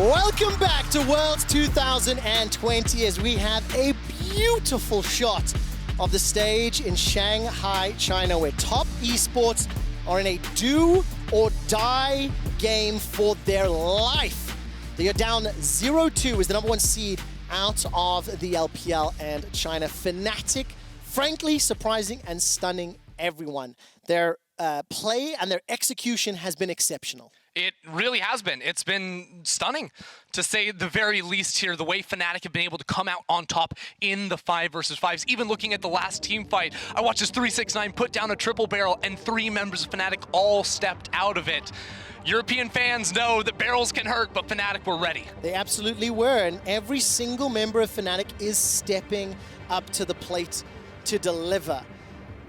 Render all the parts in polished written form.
Welcome back to Worlds 2020 as we have a beautiful shot of the stage in Shanghai, China, where top esports are in a do or die game for their life. They are down 0-2 as the #1 seed out of the LPL, and China Fnatic, frankly surprising and stunning everyone. Their play and their execution has been exceptional. It really has been. It's been stunning, to say the very least here, the way Fnatic have been able to come out on top in the 5 versus 5s. Even looking at the last team fight, I watched this 369 put down a triple barrel and 3 members of Fnatic all stepped out of it. European fans know that barrels can hurt, but Fnatic were ready. They absolutely were, and every single member of Fnatic is stepping up to the plate to deliver.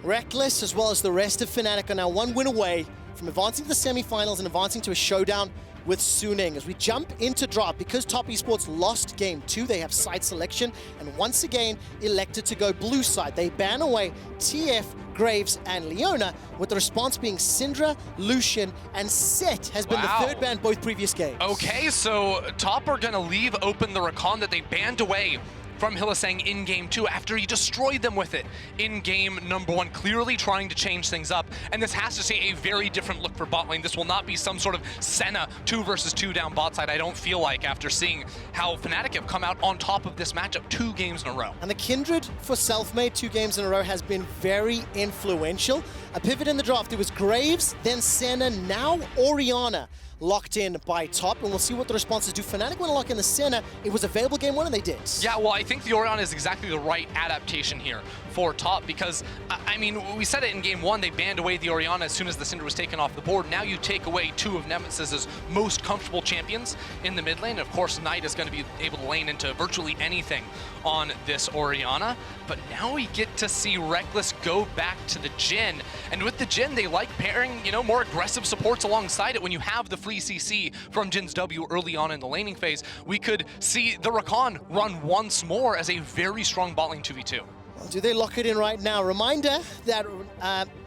Rekkles, as well as the rest of Fnatic, are now 1 win away from advancing to the semifinals and advancing to a showdown with Suning. As we jump into draft, because Top Esports lost game 2, they have side selection and once again elected to go blue side. They ban away TF, Graves, and Leona, with the response being Syndra, Lucian, and Set has been the third ban both previous games. Okay, so Top are gonna leave open the Rakan that they banned away from Hylissang in game 2 after he destroyed them with it in game #1, clearly trying to change things up. And this has to say a very different look for bot lane. This will not be some sort of Senna 2 versus 2 down bot side, I don't feel like, after seeing how Fnatic have come out on top of this matchup 2 games in a row. And the Kindred for Selfmade 2 games in a row has been very influential. A pivot in the draft, it was Graves, then Senna, now Orianna locked in by Top, and we'll see what the responses do. Fnatic want to lock in the Senna. It was available game 1 and they did. Yeah, well, I think the Orianna is exactly the right adaptation here for Top, because, I mean, we said it in game 1, they banned away the Orianna as soon as the Syndra was taken off the board. Now you take away 2 of Nemesis's most comfortable champions in the mid lane. Of course, Knight is going to be able to lane into virtually anything on this Orianna, but now we get to see Rekkles go back to the Jhin, and with the Jhin, they like pairing, you know, more aggressive supports alongside it. When you have the free CC from Jin's W early on in the laning phase, we could see the Rakan run once more as a very strong bot lane 2v2. Well, do they lock it in right now? Reminder that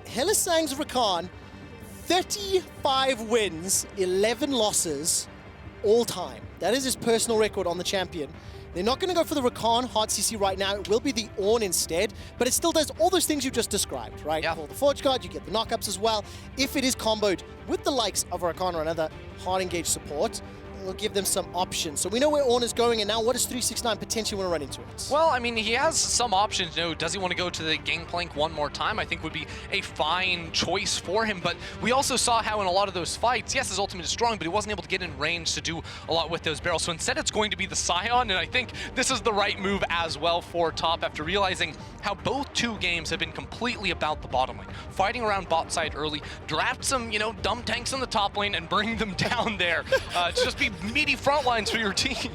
Hylissang's Rakan, 35 wins, 11 losses all time. That is his personal record on the champion. They're not going to go for the Rakan hard CC right now. It will be the Ornn instead, but it still does all those things you just described, right? Yeah. For the Forge Guard, you get the knockups as well. If it is comboed with the likes of Rakan or another hard engaged support, will give them some options. So we know where Ornn is going, and now what does 369 potentially want to run into it? Well, I mean, he has some options. You know, does he want to go to the Gangplank one more time? I think would be a fine choice for him, but we also saw how in a lot of those fights, yes, his ultimate is strong, but he wasn't able to get in range to do a lot with those barrels. So instead it's going to be the Sion, and I think this is the right move as well for Top after realizing how both 2 games have been completely about the bottom lane. Fighting around bot side early, draft some, you know, dumb tanks in the top lane and bring them down there to just be meaty front lines for your team.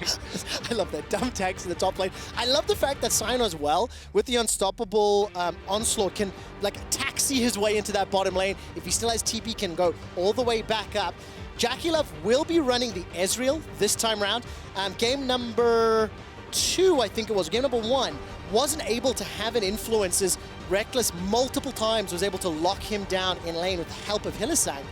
I love that. Dumb tanks in the top lane. I love the fact that Sion as well, with the unstoppable onslaught, can like taxi his way into that bottom lane. If he still has TP, can go all the way back up. JackeyLove will be running the Ezreal this time round. Game number 2, I think it was, game number 1, wasn't able to have an influence as Rekkles multiple times was able to lock him down in lane with the help of Hylissang.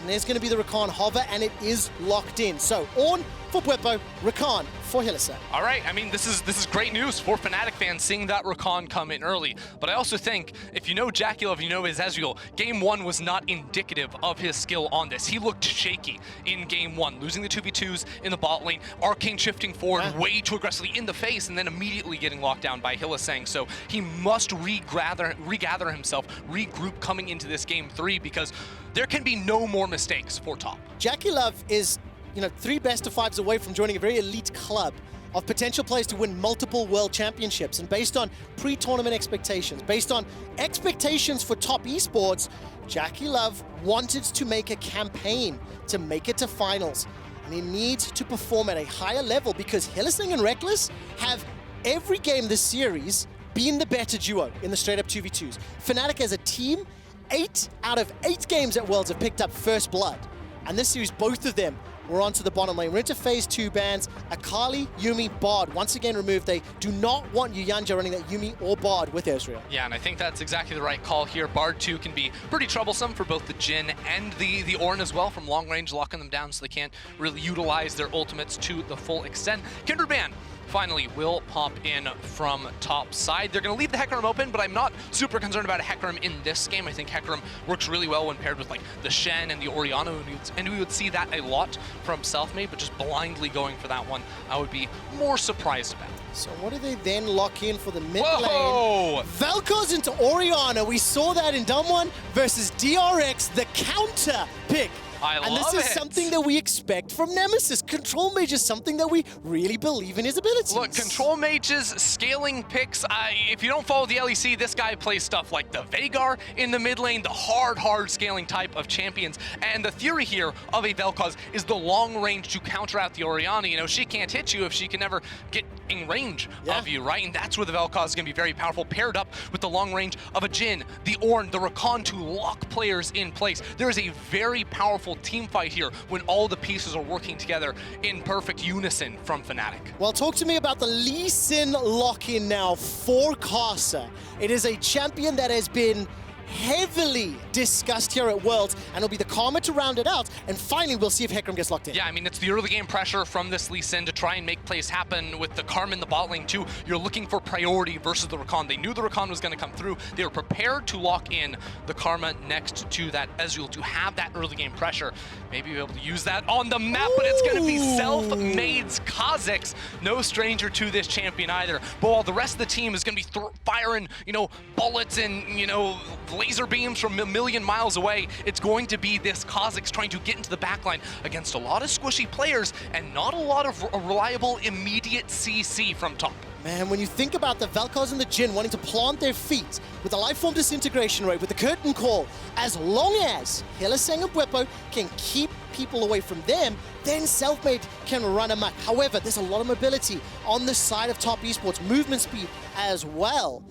And there's going to be the Rakan hover, and it is locked in. So Ornn for Bwipo, Rakan for Hylissang. All right, I mean, this is great news for Fnatic fans, seeing that Rakan come in early. But I also think, if you know JackeyLove, you know his Ezreal, game 1 was not indicative of his skill on this. He looked shaky in game 1, losing the 2v2s in the bot lane, Arcane shifting forward way too aggressively in the face, and then immediately getting locked down by Hylissang. So he must regather himself, regroup coming into this game 3, because there can be no more mistakes for Top. JackeyLove is, you know, 3 best of 5s away from joining a very elite club of potential players to win multiple world championships. And based on pre-tournament expectations, based on expectations for Top Esports, JackeyLove wanted to make a campaign to make it to finals. And he needs to perform at a higher level, because Hylissang and Rekkles have every game this series been the better duo in the straight-up 2v2s. Fnatic as a team, 8 out of 8 games at Worlds have picked up first blood. And this series, both of them we're on to the bottom lane. We're into phase 2 bans. Akali, Yuumi, Bard, once again removed. They do not want yuyanjia running that Yuumi or Bard with Ezreal. Yeah, and I think that's exactly the right call here. Bard 2 can be pretty troublesome for both the Jhin and the Ornn as well, from long range, locking them down so they can't really utilize their ultimates to the full extent. Kindred Ban finally will pop in from top side. They're going to leave the Hecarim open, but I'm not super concerned about a Hecarim in this game. I think Hecarim works really well when paired with like the Shen and the Orianna, and we would see that a lot from Selfmade, but just blindly going for that one, I would be more surprised about. So what do they then lock in for the mid Whoa! lane? Vel'Koz into Orianna. We saw that in Dumb One versus DRX, the counter pick. And this is something that we expect from Nemesis. Control Mage is something that we really believe in his abilities. Look, Control Mage's scaling picks, if you don't follow the LEC, this guy plays stuff like the Veigar in the mid lane, the hard scaling type of champions. And the theory here of a Vel'Koz is the long range to counter out the Orianna. You know, she can't hit you if she can never get in range of you, right? And that's where the Vel'Koz is going to be very powerful, paired up with the long range of a Jhin, the Ornn, the Rakan to lock players in place. There is a very powerful team fight here when all the pieces are working together in perfect unison from Fnatic. Well, talk to me about the Lee Sin lock-in now for Karsa. It is a champion that has been heavily discussed here at Worlds, and it'll be the Karma to round it out, and finally we'll see if Hecarim gets locked in. Yeah, I mean, it's the early game pressure from this Lee Sin to try and make plays happen with the Karma in the bot lane too. You're looking for priority versus the Rakan. They knew the Rakan was going to come through. They were prepared to lock in the Karma next to that Ezreal to have that early game pressure. Maybe be able to use that on the map, but it's going to be Selfmade's Kha'Zix. No stranger to this champion either. But while the rest of the team is going to be firing, you know, bullets and, you know, laser beams from a million miles away, it's going to be this Kha'Zix trying to get into the backline against a lot of squishy players and not a lot of reliable immediate CC from top. Man, when you think about the Vel'Koz and the Jhin wanting to plant their feet with the Lifeform disintegration rate, with the curtain call, as long as Hylissang and Bwipo can keep people away from them, then Selfmade can run amok. However, there's a lot of mobility on the side of top esports, movement speed as well.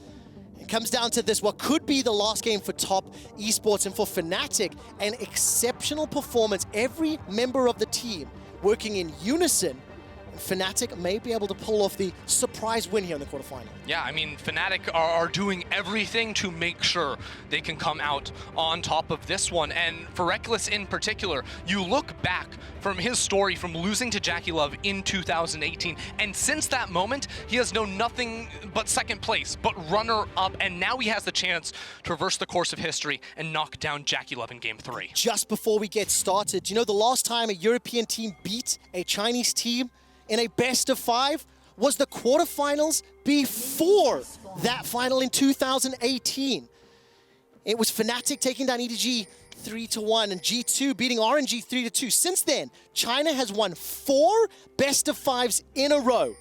It comes down to this, what could be the last game for top esports, and for Fnatic, an exceptional performance. Every member of the team working in unison, and Fnatic may be able to pull off the surprise win here in the quarterfinal. Yeah, I mean, Fnatic are doing everything to make sure they can come out on top of this one. And for Rekkles in particular, you look back from his story from losing to JackeyLove in 2018, and since that moment, he has known nothing but second place, but runner-up, and now he has the chance to reverse the course of history and knock down JackeyLove in Game 3. Just before we get started, you know the last time a European team beat a Chinese team in a best-of-5 was the quarterfinals before that final in 2018. It was Fnatic taking down EDG 3-1 and G2 beating RNG 3-2. Since then, China has won 4 best-of-5s in a row,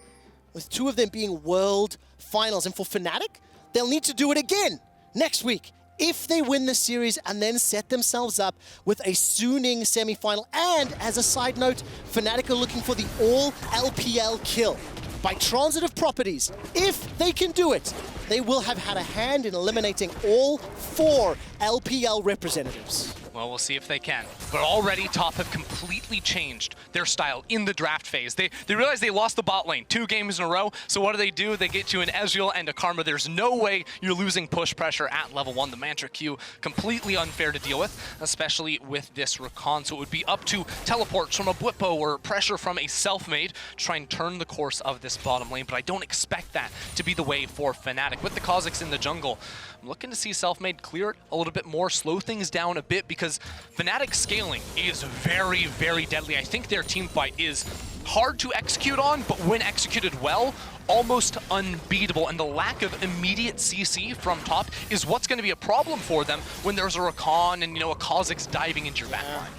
with 2 of them being world finals. And for Fnatic, they'll need to do it again next week if they win the series and then set themselves up with a Suning semifinal. And as a side note, Fnatic are looking for the all-LPL kill. By transitive properties, if they can do it, they will have had a hand in eliminating all 4 LPL representatives. Well, we'll see if they can. But already Top have completely changed their style in the draft phase. They realize they lost the bot lane 2 games in a row, so what do? They get you an Ezreal and a Karma. There's no way you're losing push pressure at level 1. The Mantra Q, completely unfair to deal with, especially with this Rakan. So it would be up to teleports from a Bwipo or pressure from a Selfmade to try and turn the course of this bottom lane, but I don't expect that to be the way for Fnatic. With the Kha'Zix in the jungle, I'm looking to see Selfmade clear it a little bit more, slow things down a bit, because Fnatic scaling is very, very deadly. I think their team fight is hard to execute on, but when executed well, almost unbeatable. And the lack of immediate CC from top is what's going to be a problem for them when there's a Rakan and, you know, a Kha'Zix diving into your backline.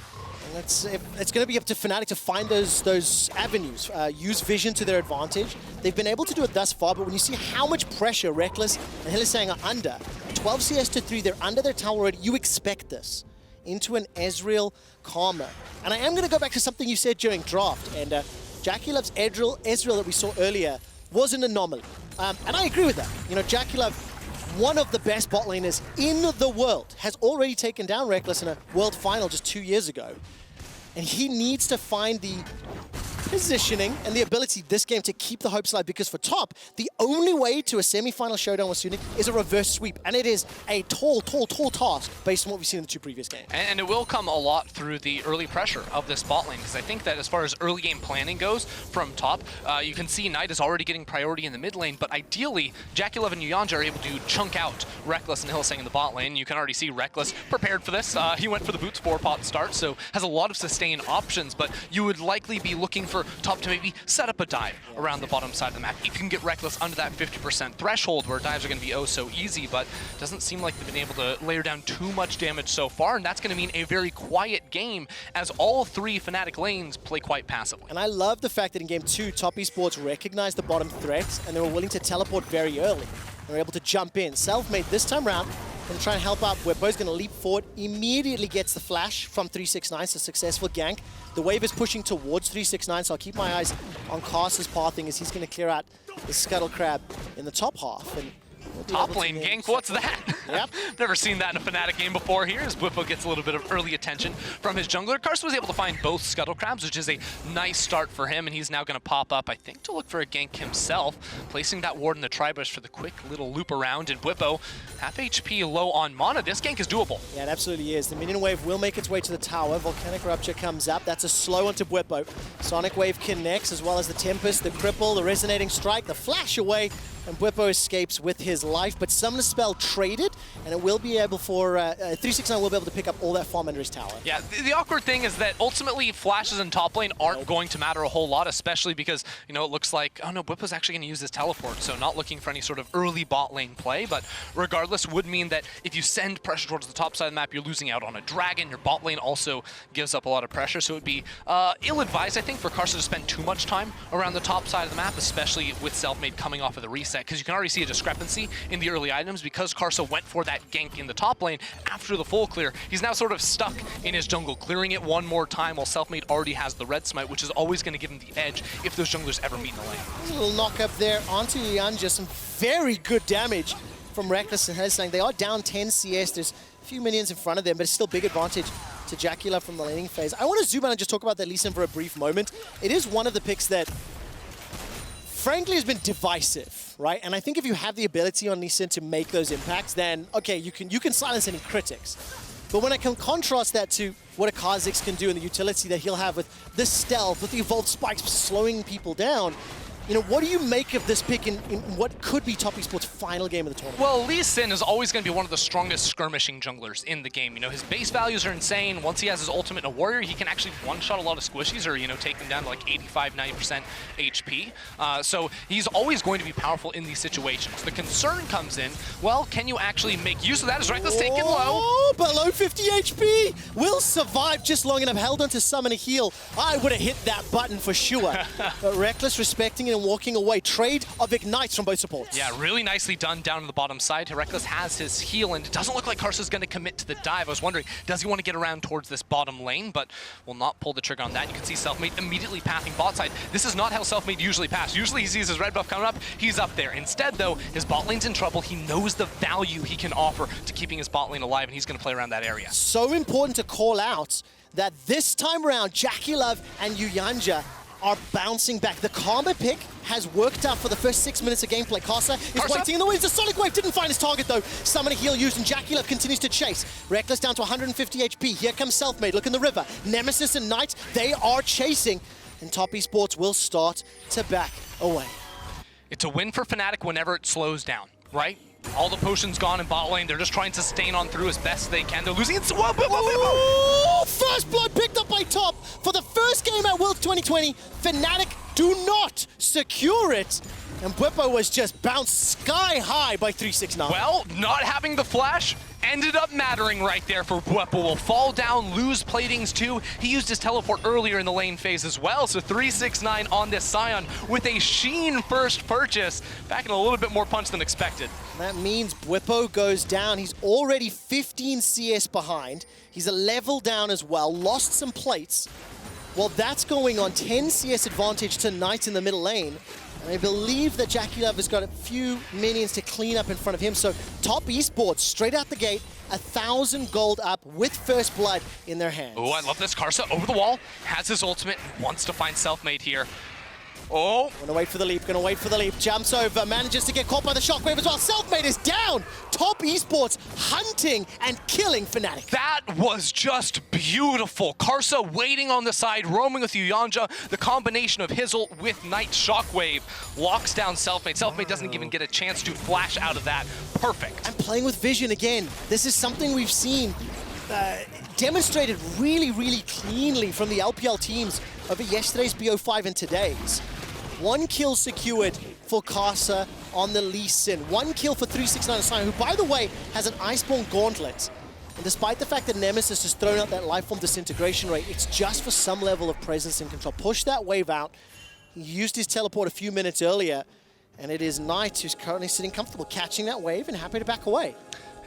It's going to be up to Fnatic to find those avenues, use vision to their advantage. They've been able to do it thus far, but when you see how much pressure Rekkles and Hylissang are under, 12 CS to 3, they're under their tower already, you expect this into an Ezreal Karma. And I am going to go back to something you said during draft, and JackeyLove's Ezreal that we saw earlier was an anomaly. And I agree with that. You know, JackeyLove, one of the best bot laners in the world, has already taken down Rekkles in a world final just 2 years ago. and he needs to find the positioning and the ability this game to keep the hopes alive, because for top, the only way to a semi-final showdown with Sunic is a reverse sweep, and it is a tall task based on what we've seen in the 2 previous games. And it will come a lot through the early pressure of this bot lane, because I think that as far as early game planning goes from top, you can see Knight is already getting priority in the mid lane, but ideally, JackeyLove and yuyanjia are able to chunk out Rekkles and Hylissang in the bot lane. You can already see Rekkles prepared for this. He went for the boots 4-pot start, so has a lot of sustain options, but you would likely be looking for top to maybe set up a dive around the bottom side of the map. If you can get Rekkles under that 50% threshold where dives are going to be oh so easy, but it doesn't seem like they've been able to layer down too much damage so far, and that's going to mean a very quiet game as all 3 Fnatic lanes play quite passively. And I love the fact that in game 2, Top Esports recognized the bottom threat and they were willing to teleport very early. They were able to jump in. Selfmade this time around, going to try and help out. Bwipo's going to leap forward, immediately gets the flash from 369, so successful gank. The wave is pushing towards 369, so I'll keep my eyes on Karsa's pathing as he's going to clear out the Scuttle Crab in the top half. And top lane gank, what's that? Yep. Never seen that in a Fnatic game before here, as Bwipo gets a little bit of early attention from his jungler. Karsa was able to find both Scuttle Crabs, which is a nice start for him, and he's now going to pop up, I think, to look for a gank himself, placing that ward in the Tribush for the quick little loop around, and Bwipo, half HP low on mana. This gank is doable. Yeah, it absolutely is. The minion wave will make its way to the tower. Volcanic Rupture comes up. That's a slow onto Bwipo. Sonic Wave connects, as well as the Tempest, the Cripple, the Resonating Strike, the Flash away, and Bwipo escapes with his life, but Summoner Spell traded, and it will be able for 369 will be able to pick up all that farm under his tower. Yeah, the awkward thing is that ultimately flashes in top lane aren't going to matter a whole lot, especially because, you know, it looks like, oh no, Bwipo's actually going to use his teleport, so not looking for any sort of early bot lane play, but regardless would mean that if you send pressure towards the top side of the map, you're losing out on a dragon. Your bot lane also gives up a lot of pressure, so it would be ill-advised, I think, for Karsa to spend too much time around the top side of the map, especially with Selfmade coming off of the reset, because you can already see a discrepancy in the early items because Karsa went for that gank in the top lane after the full clear. He's now sort of stuck in his jungle, clearing it one more time while Selfmade already has the red smite, which is always going to give him the edge if those junglers ever meet in the lane. A little knock up there onto yuyanjia, some very good damage from Rekkles and Hylissang. They are down 10 CS. There's a few minions in front of them, but it's still big advantage to JackeyLove from the laning phase. I want to zoom out and just talk about that Lee Sin for a brief moment. It is one of the picks that frankly has been divisive, right? And I think if you have the ability on Lee Sin to make those impacts, then okay, you can silence any critics. But when I can contrast that to what a Kha'Zix can do and the utility that he'll have with the stealth, with the evolved spikes slowing people down, you know, what do you make of this pick in what could be Top Esports' final game of the tournament? Well, Lee Sin is always going to be one of the strongest skirmishing junglers in the game. You know, his base values are insane. Once he has his ultimate in a warrior, he can actually one-shot a lot of squishies or, you know, take them down to like 85, 90% HP. So he's always going to be powerful in these situations. The concern comes in, well, can you actually make use of that? Is Rekkles taken low? Below 50 HP! Will survive just long enough, held onto summon a heal. I would have hit that button for sure. But Rekkles respecting it and walking away. Trade of ignites from both supports. Yeah, really nicely done down on the bottom side. Rekkles has his heal, and it doesn't look like Karsa's going to commit to the dive. I was wondering, does he want to get around towards this bottom lane, but will not pull the trigger on that. You can see Selfmade immediately pathing bot side. This is not how Selfmade usually paths. Usually he sees his red buff coming up, he's up there. Instead, though, his bot lane's in trouble. He knows the value he can offer to keeping his bot lane alive, and he's going to play around that area. So important to call out that this time around, JackeyLove and yuyanjia are bouncing back. The Karma pick has worked out for the first 6 minutes of gameplay. Karsa is waiting in the wings. The Sonic Wave didn't find his target though. Summon a heal used and JackeyLove continues to chase. Rekkles down to 150 HP. Here comes Selfmade. Look in the river. Nemesis and Knight, they are chasing. And Top Esports will start to back away. It's a win for Fnatic whenever it slows down, right? All the potions gone in bot lane. They're just trying to sustain on through as best they can. They're losing it. Whoa, first blood picked up by Top for the first game at Worlds 2020. Fnatic do not secure it. And Bwipo was just bounced sky high by 369. Well, not having the flash ended up mattering right there for Bwipo. Will fall down, lose platings too. He used his teleport earlier in the lane phase as well, so 369 on this Sion with a Sheen first purchase, packing a little bit more punch than expected. That means Bwipo goes down. He's already 15 CS behind. He's a level down as well, lost some plates. Well, that's going on 10 CS advantage to Knight in the middle lane. And I believe that JackeyLove has got a few minions to clean up in front of him. So top Esports, straight out the gate, 1,000 gold up with first blood in their hands. Oh, I love this. Karsa over the wall, has his ultimate, wants to find Selfmade here. Oh. Gonna wait for the leap, gonna wait for the leap. Jumps over, manages to get caught by the shockwave as well. Selfmade is down. Top Esports hunting and killing Fnatic. That was just beautiful. Karsa waiting on the side, roaming with yuyanjia. The combination of his ult with Knight's shockwave locks down Selfmade. Selfmade doesn't even get a chance to flash out of that. Perfect. And playing with vision again. This is something we've seen demonstrated really, really cleanly from the LPL teams over yesterday's BO5 and today's. 1 kill secured for Karsa on the Lee Sin. 1 kill for 369 Sion, who, by the way, has an Iceborne Gauntlet. And despite the fact that Nemesis has thrown out that Lifeform disintegration rate, it's just for some level of presence and control. Push that wave out. He used his teleport a few minutes earlier, and it is Knight who's currently sitting comfortable, catching that wave and happy to back away.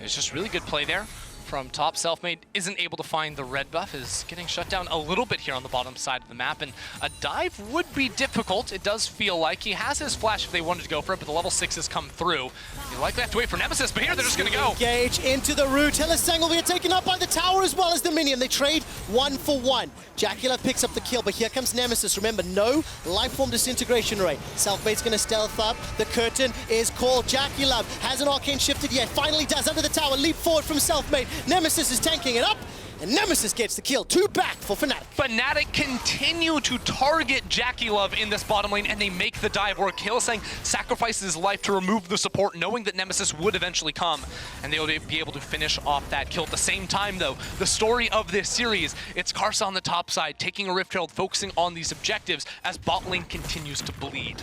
It's just really good play there from top. Selfmade isn't able to find the red buff, is getting shut down a little bit here on the bottom side of the map, and a dive would be difficult. It does feel like he has his flash if they wanted to go for it, but the level 6 has come through. You likely have to wait for Nemesis, but here they're just gonna go. Engage into the root. Hylissang will be taken up by the tower as well as the minion. They trade 1 for 1. JackeyLove picks up the kill, but here comes Nemesis. Remember, no Lifeform disintegration rate. Selfmade's gonna stealth up. The curtain is called. JackeyLove hasn't arcane shifted yet. Finally does under the tower. Leap forward from Selfmade. Nemesis is tanking it up, and Nemesis gets the kill. 2 back for Fnatic. Fnatic continue to target JackeyLove in this bottom lane, and they make the dive work. Hylissang sacrifices his life to remove the support, knowing that Nemesis would eventually come, and they'll be able to finish off that kill. At the same time, though, the story of this series, it's Karsa on the top side, taking a Rift Herald, focusing on these objectives as bot lane continues to bleed.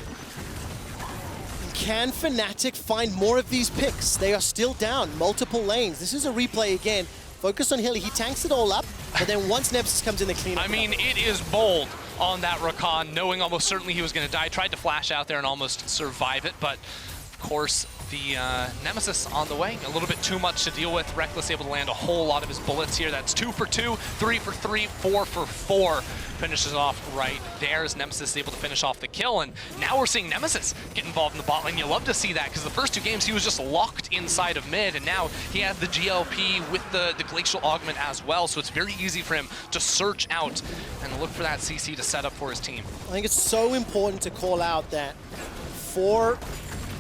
Can Fnatic find more of these picks? They are still down multiple lanes. This is a replay again. Focus on Hilly. He tanks it all up, but then once Nemesis comes in, they clean up. I mean, it is bold on that Rakan, knowing almost certainly he was going to die. Tried to flash out there and almost survive it, but of course, the Nemesis on the way. A little bit too much to deal with. Rekkles able to land a whole lot of his bullets here. That's 2 for 2, 3 for 3, 4 for 4. Finishes off right there as Nemesis is able to finish off the kill, and now we're seeing Nemesis get involved in the bot lane. You love to see that, because the first 2 games he was just locked inside of mid, and now he had the GLP with the Glacial Augment as well, so it's very easy for him to search out and look for that CC to set up for his team. I think it's so important to call out that for,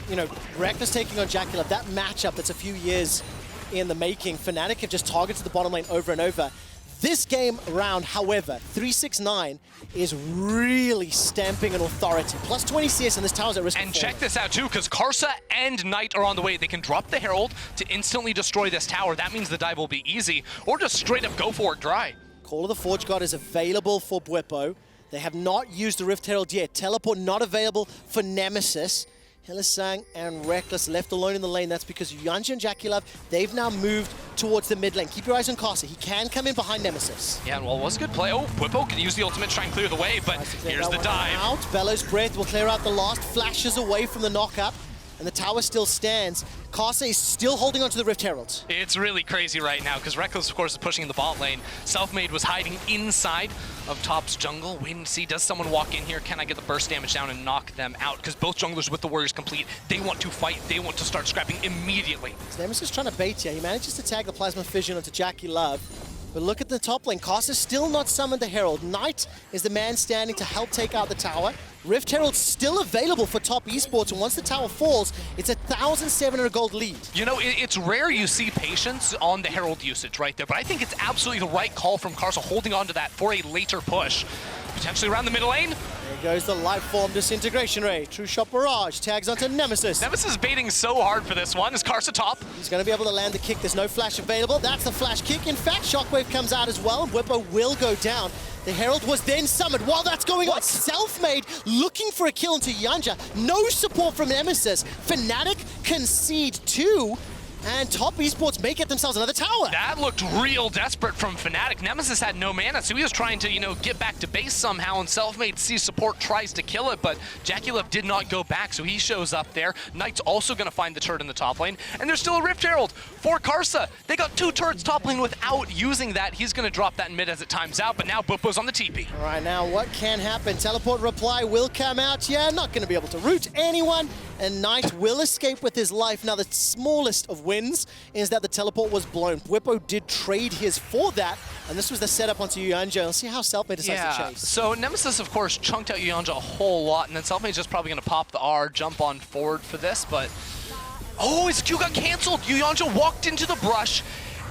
you know, Rekkles taking on JackeyLove, that matchup that's a few years in the making, Fnatic have just targeted the bottom lane over and over. This game round, however, 369 is really stamping an authority. Plus 20 CS, and this tower's at risk. And check this out too, because Karsa and Knight are on the way. They can drop the Herald to instantly destroy this tower. That means the dive will be easy, or just straight up go for it dry. Call of the Forge God is available for Bwipo. They have not used the Rift Herald yet. Teleport not available for Nemesis. Hylissang and Rekkles left alone in the lane. That's because yuyanjia and JackeyLove, they've now moved towards the mid lane. Keep your eyes on Karsa. He can come in behind Nemesis. Yeah, well, it was a good play. Oh, Bwipo can use the ultimate to try and clear the way, but here's the dive. Out. Bellows Breath will clear out the last. Flashes away from the knock-up, and the tower still stands. Karsa is still holding onto the Rift Herald. It's really crazy right now, because Rekkles, of course, is pushing in the bot lane. Selfmade was hiding inside of top's jungle, waiting to see, does someone walk in here? Can I get the burst damage down and knock them out? Because both junglers with the warriors complete, they want to fight, they want to start scrapping immediately. So Nemesis trying to bait here. He manages to tag the Plasma Fission onto JackeyLove. But look at the top lane. Karsa's still not summoned the Herald. Knight is the man standing to help take out the tower. Rift Herald's still available for top esports, and once the tower falls, it's a 1,700 gold lead. You know, it's rare you see patience on the Herald usage right there, but I think it's absolutely the right call from Karsa, holding on to that for a later push. Potentially around the middle lane. There goes the Lifeform disintegration ray. True Shot Barrage tags onto Nemesis. Nemesis baiting so hard for this one. Is Karsa top? He's going to be able to land the kick. There's no flash available. That's the flash kick. In fact, Shockwave comes out as well, and Bwipo will go down. The Herald was then summoned. While that's going on, Selfmade looking for a kill into yuyanjia. No support from Nemesis. Fnatic concede 2. And Top Esports may get themselves another tower. That looked real desperate from Fnatic. Nemesis had no mana, so he was trying to, get back to base somehow, and Selfmade sees support, tries to kill it, but JackeyLove did not go back, so he shows up there. Knight's also going to find the turret in the top lane, and there's still a Rift Herald for Karsa. They got 2 turrets top lane without using that. He's going to drop that in mid as it times out, but now Bwipo's on the TP. All right, now what can happen? Teleport reply will come out. Yeah, not going to be able to root anyone, and Knight will escape with his life. Now, the smallest of wins is that the teleport was blown. Bwipo did trade his for that, and this was the setup onto yuyanjia. Let's see how Selfmade decides to chase. So Nemesis, of course, chunked out yuyanjia a whole lot, and then Selfmade's just probably going to pop the R, jump on forward for this, but... Oh, his Q got canceled! yuyanjia walked into the brush,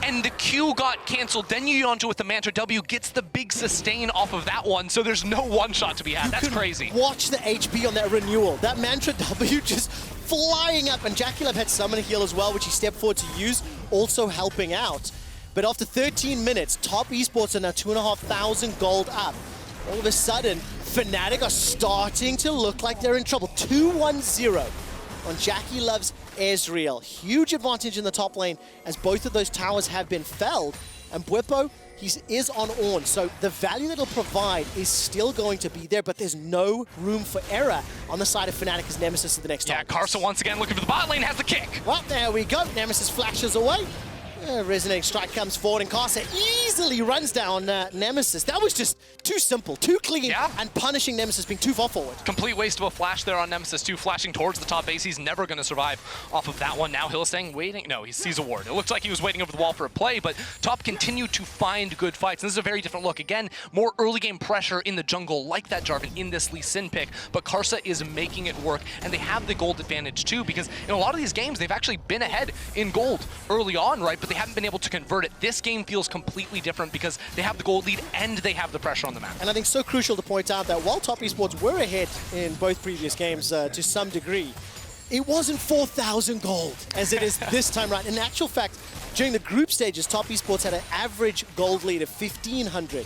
and the Q got canceled. Then yuyanjia with the Mantra W gets the big sustain off of that one, so there's no one-shot to be had. That's crazy. Watch the HP on that renewal. That Mantra W just flying up, and JackeyLove had Summon Heal as well, which he stepped forward to use, also helping out. But after 13 minutes, Top Esports are now 2,500 gold up. All of a sudden, Fnatic are starting to look like they're in trouble. 2-1-0 on JackeyLove's Ezreal. Huge advantage in the top lane as both of those towers have been felled. And Bwipo, he is on Ornn, so the value that he'll provide is still going to be there, but there's no room for error on the side of Fnatic as Nemesis is the next target. Yeah, Karsa once again looking for the bot lane, has the kick. Well, there we go. Nemesis flashes away. Resonating Strike comes forward, and Karsa easily runs down Nemesis. That was just too simple, too clean, and punishing Nemesis being too far forward. Complete waste of a flash there on Nemesis too, flashing towards the top base. He's never going to survive off of that one. Now Hylissang waiting. No, he sees a ward. It looks like he was waiting over the wall for a play, but Top continued to find good fights. And this is a very different look. Again, more early game pressure in the jungle like that Jarvan in this Lee Sin pick, but Karsa is making it work, and they have the gold advantage too, because in a lot of these games, they've actually been ahead in gold early on, right? But they haven't been able to convert it. This game feels completely different because they have the gold lead and they have the pressure on the map. And I think so crucial to point out that while Top Esports were ahead in both previous games to some degree, it wasn't 4,000 gold as it is this time around. In actual fact, during the group stages, Top Esports had an average gold lead of 1,500.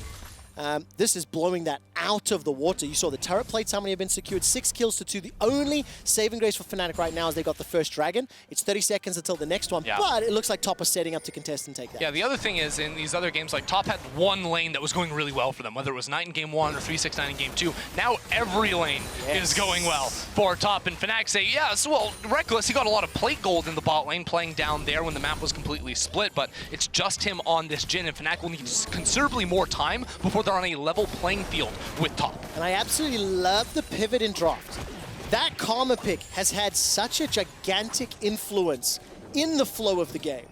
This is blowing that out of the water. You saw the turret plates, how many have been secured? 6 kills to 2. The only saving grace for Fnatic right now is they got the first dragon. It's 30 seconds until the next one, but it looks like Top is setting up to contest and take that. Yeah, the other thing is in these other games, like Top had one lane that was going really well for them, whether it was Knight in game 1 or 369 in game 2. Now every lane is going well for Top, and Fnatic say, yeah, so well, Rekkles, he got a lot of plate gold in the bot lane playing down there when the map was completely split, but it's just him on this Jhin, and Fnatic will need considerably more time before they're on a level playing field with Top. And I absolutely love the pivot in draft. That Karma pick has had such a gigantic influence in the flow of the game.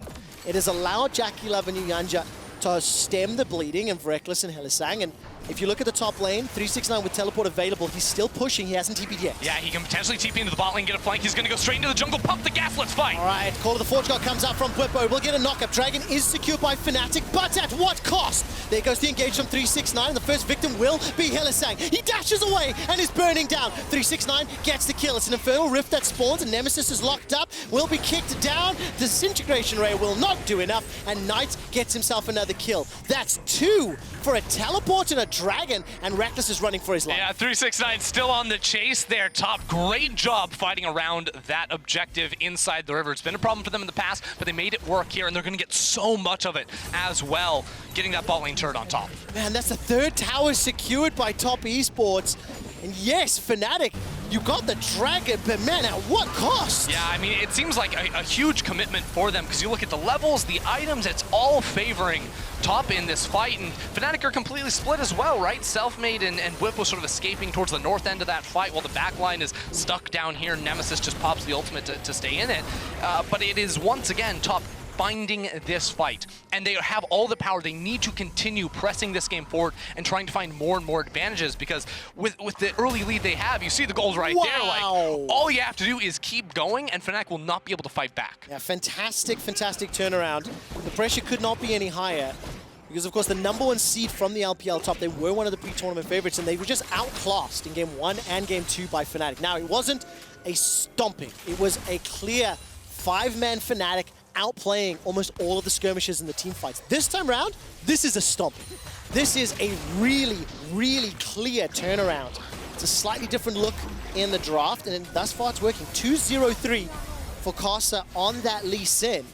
It has allowed JackeyLove and yuyanjia to stem the bleeding of Rekkles and Hylissang, and if you look at the top lane, 369 with teleport available, he's still pushing, he hasn't TP'd yet. Yeah, he can potentially TP into the bot lane, get a flank, he's gonna go straight into the jungle, pump the gas, let's fight! Alright, Call of the Forge God comes out from Bwipo, we'll get a knockup. Dragon is secured by Fnatic, but at what cost? There goes the engage from 369, and the first victim will be Hylissang. He dashes away and is burning down. 369 gets the kill. It's an Infernal Rift that spawns, and Nemesis is locked up, will be kicked down. Disintegration Ray will not do enough, and Knight gets himself another kill. That's 2 for a teleport and a dragon, and Rekkles is running for his life. Yeah, 369 still on the chase there, Top. Great job fighting around that objective inside the river. It's been a problem for them in the past, but they made it work here, and they're going to get so much of it as well, getting that bot lane turret on top. Man, that's the 3rd tower secured by Top Esports. And yes, Fnatic, you got the dragon, but man, at what cost? Yeah, I mean, it seems like a huge commitment for them, because you look at the levels, the items, it's all favoring Top in this fight, and Fnatic are completely split as well, right? Selfmade and Bwipo sort of escaping towards the north end of that fight, while the backline is stuck down here. Nemesis just pops the ultimate to stay in it. But it is, once again, Top finding this fight, and they have all the power. They need to continue pressing this game forward and trying to find more and more advantages, because with the early lead they have, you see the goals right there. Like, all you have to do is keep going, and Fnatic will not be able to fight back. Yeah, fantastic, fantastic turnaround. The pressure could not be any higher, because of course the #1 seed from the LPL Top, they were one of the pre-tournament favorites, and they were just outclassed in game 1 and game 2 by Fnatic. Now, it wasn't a stomping. It was a clear 5-man Fnatic outplaying almost all of the skirmishes in the team fights. This time around, this is a stomp. This is a really, really clear turnaround. It's a slightly different look in the draft, and thus far it's working. 2-0-3 for Karsa on that Lee Sin.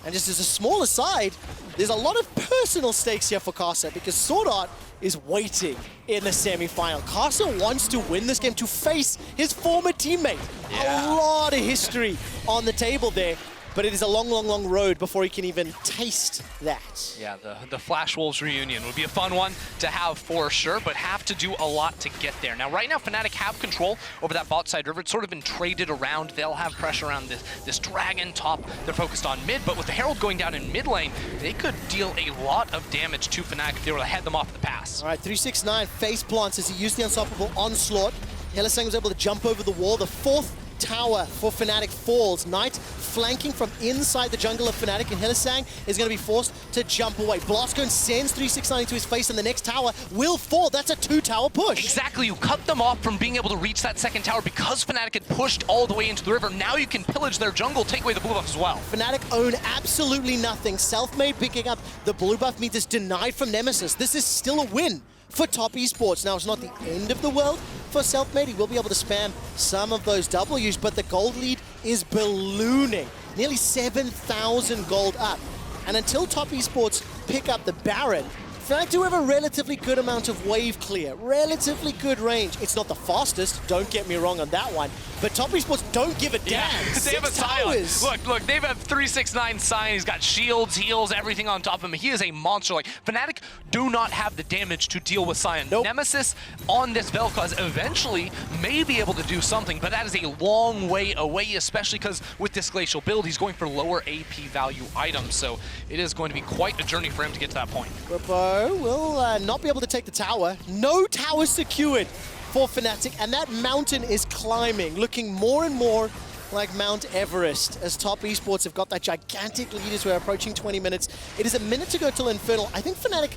And just as a small aside, there's a lot of personal stakes here for Karsa because Sword Art is waiting in the semi-final. Karsa wants to win this game to face his former teammate. A lot of history on the table there, but it is a long, long, long road before he can even taste that. Yeah, the Flash Wolves reunion would be a fun one to have for sure, but have to do a lot to get there. Now, right now, Fnatic have control over that bot side river. It's sort of been traded around. They'll have pressure around this Dragon top. They're focused on mid, but with the Herald going down in mid lane, they could deal a lot of damage to Fnatic if they were to head them off the pass. All right, 369 face plants as he used the unstoppable onslaught. Hylissang was able to jump over the wall. The fourth tower for Fnatic falls. Knight flanking from inside the jungle of Fnatic, and Hylissang is going to be forced to jump away. Blastcone sends 369 into his face, and the next tower will fall. That's a 2-tower push. Exactly, you cut them off from being able to reach that second tower because Fnatic had pushed all the way into the river. Now you can pillage their jungle, take away the blue buff as well. Fnatic own absolutely nothing. Selfmade picking up the blue buff means it's denied from Nemesis. This is still a win for Top Esports. Now, it's not the end of the world for Selfmade. He will be able to spam some of those W's, but the gold lead is ballooning. Nearly 7,000 gold up. And until Top Esports pick up the Baron, Fnatic do have a relatively good amount of wave clear, relatively good range. It's not the fastest, don't get me wrong on that one, but Top Esports don't give a damn. Yeah, they have a Sion. Look, they have 369 Sion. He's got shields, heals, everything on top of him. He is a monster. Like, Fnatic do not have the damage to deal with Sion. Nope. Nemesis on this Vel'Koz eventually may be able to do something, but that is a long way away, especially because with this Glacial build, he's going for lower AP value items, so it is going to be quite a journey for him to get to that point. Bwipo will not be able to take the tower. No tower secured for Fnatic, and that mountain is climbing, looking more and more like Mount Everest as Top Esports have got that gigantic lead as we're approaching 20 minutes. It is a minute to go till Infernal. I think Fnatic,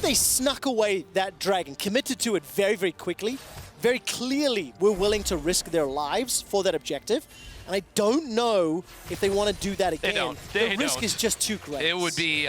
they snuck away that Dragon, committed to it very, very quickly, very clearly were willing to risk their lives for that objective. And I don't know if they want to do that again. The risk is just too great. It would be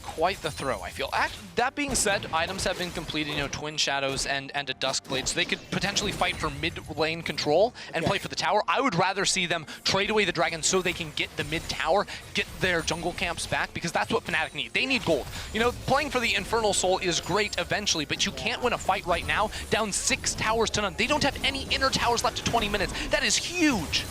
quite the throw, I feel. That being said, items have been completed, you know, Twin Shadows and a Duskblade, so they could potentially fight for mid-lane control and play for the tower. I would rather see them trade away the Dragon so they can get the mid-tower, get their jungle camps back, because that's what Fnatic need. They need gold. You know, playing for the Infernal Soul is great eventually, but you can't win a fight right now down 6 towers to none. They don't have any inner towers left to 20 minutes. That is huge.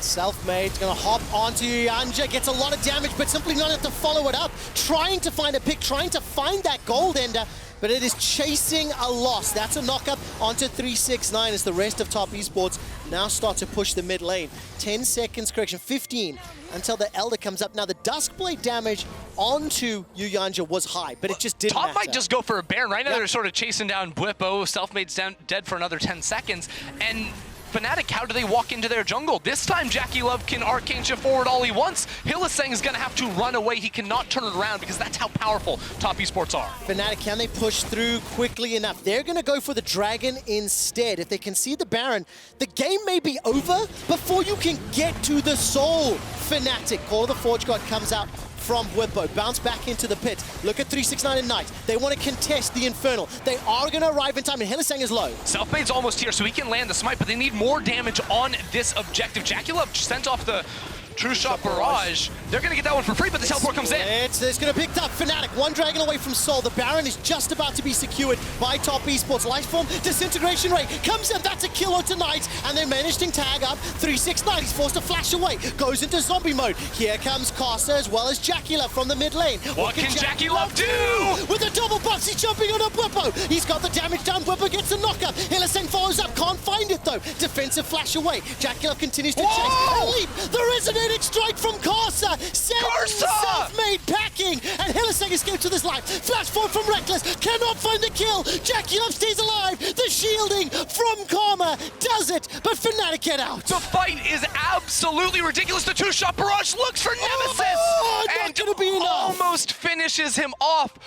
Selfmade's gonna hop onto yuyanjia, gets a lot of damage, but simply not enough to follow it up. Trying to find a pick, trying to find that gold ender, but it is chasing a loss. That's a knockup onto 369 as the rest of Top Esports now start to push the mid lane. 10 seconds, correction, 15 until the Elder comes up. Now the Duskblade damage onto yuyanjia was high, but it just didn't matter. Top might just go for a Baron. Right now they're sort of chasing down Bwipo. Selfmade's dead for another 10 seconds. And Fnatic, how do they walk into their jungle? This time JackeyLove can arcane shift forward all he wants. Hylissang is going to have to run away. He cannot turn it around because that's how powerful Top Esports are. Fnatic, can they push through quickly enough? They're going to go for the Dragon instead. If they can see the Baron, the game may be over before you can get to the Soul. Fnatic, Call of the Forge God comes out from Bwipo, bounce back into the pit. Look at 369 and Knight. They want to contest the Infernal. They are going to arrive in time, and Hylissang is low. Selfmade's almost here, so he can land the smite, but they need more damage on this objective. JackeyLove sent off the True Shot Barrage. They're going to get that one for free, but the teleport comes in. It's going to pick up Fnatic. One Dragon away from Soul. The Baron is just about to be secured by Top Esports. Lifeform, Disintegration Ray comes in. That's a kill tonight, and they managed to tag up 369. He's forced to flash away. Goes into zombie mode. Here comes Karsa as well as JackeyLove from the mid lane. What can JackeyLove do? With a double box, he's jumping on a Bwipo. He's got the damage down. Bwipo gets the knockup. Hylissang follows up. Can't find it though. Defensive flash away. JackeyLove continues to chase. And leap. The resonating strike from Karsa. Selfmade packing, and Hylissang escapes with his life. Flash forward from Rekkles, cannot find the kill. JackeyLove stays alive. The shielding from Karma does it, but Fnatic get out. The fight is absolutely ridiculous. The two-shot barrage looks for Nemesis, and gonna be enough. Almost finishes him off.